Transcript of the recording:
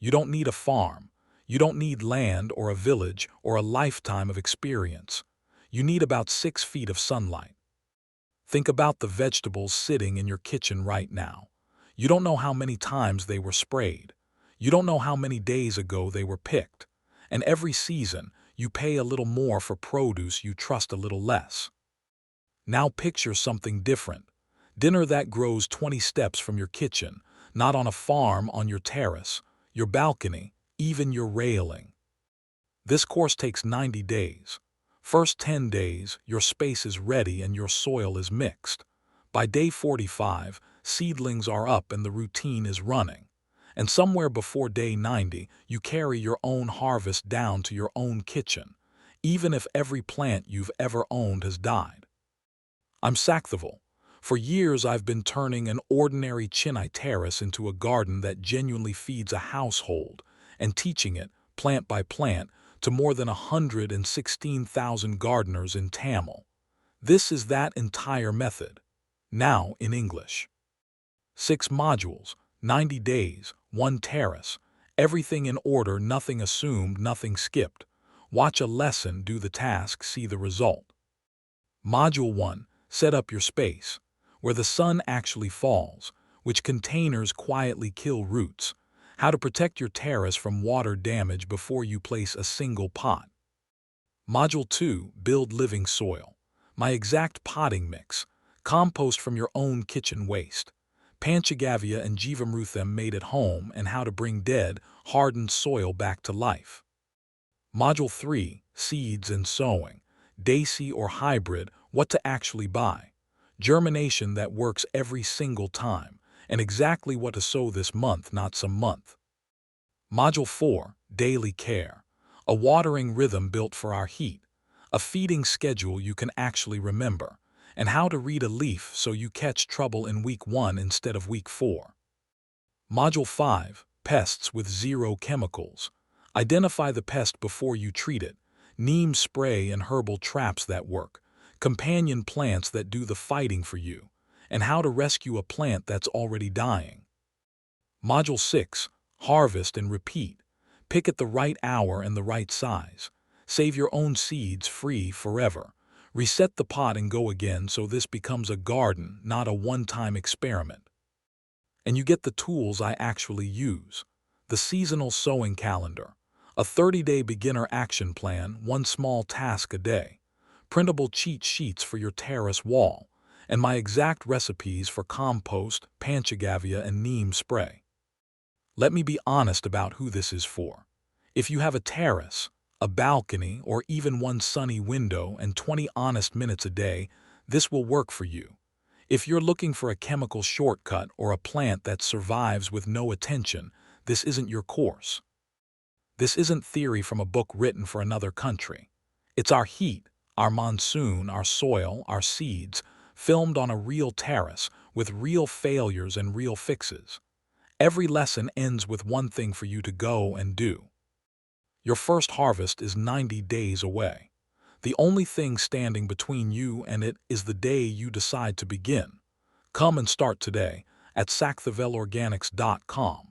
You don't need a farm. You don't need land or a village or a lifetime of experience. You need about 6 feet of sunlight. Think about the vegetables sitting in your kitchen right now. You don't know how many times they were sprayed. You don't know how many days ago they were picked. And every season, you pay a little more for produce you trust a little less. Now picture something different. Dinner that grows 20 steps from your kitchen, not on a farm, on your terrace, your balcony, even your railing. This course takes 90 days. First 10 days, your space is ready and your soil is mixed. By day 45, seedlings are up and the routine is running. And somewhere before day 90, you carry your own harvest down to your own kitchen, even if every plant you've ever owned has died. I'm Sakthivel. For years I've been turning an ordinary Chennai terrace into a garden that genuinely feeds a household, and teaching it, plant by plant, to more than 116,000 gardeners in Tamil. This is that entire method, now in English. 6 modules, 90 days, 1 terrace, everything in order, nothing assumed, nothing skipped. Watch a lesson, do the task, see the result. Module 1, set up your space, where the sun actually falls, which containers quietly kill roots, how to protect your terrace from water damage before you place a single pot. Module 2, build living soil, my exact potting mix, compost from your own kitchen waste, panchagavya and jeevamrutham made at home, and how to bring dead, hardened soil back to life. Module 3, seeds and sowing, desi or hybrid, what to actually buy, germination that works every single time, and exactly what to sow this month, not some month. Module 4, daily care, a watering rhythm built for our heat, a feeding schedule you can actually remember, and how to read a leaf so you catch trouble in week 1 instead of week 4. Module 5, pests with 0 chemicals, identify the pest before you treat it, neem spray and herbal traps that work, companion plants that do the fighting for you, and how to rescue a plant that's already dying. Module 6, harvest and repeat, pick at the right hour and the right size, save your own seeds free forever, reset the pot and go again so this becomes a garden, not a one-time experiment. And you get the tools I actually use, the seasonal sowing calendar, a 30-day beginner action plan, 1 small task a day, printable cheat sheets for your terrace wall, and my exact recipes for compost, panchagavya, and neem spray. Let me be honest about who this is for. If you have a terrace, a balcony, or even 1 sunny window and 20 honest minutes a day, this will work for you. If you're looking for a chemical shortcut or a plant that survives with no attention, this isn't your course. This isn't theory from a book written for another country. It's our heat, our monsoon, our soil, our seeds, filmed on a real terrace with real failures and real fixes. Every lesson ends with one thing for you to go and do. Your first harvest is 90 days away. The only thing standing between you and it is the day you decide to begin. Come and start today at sakthivelorganics.com.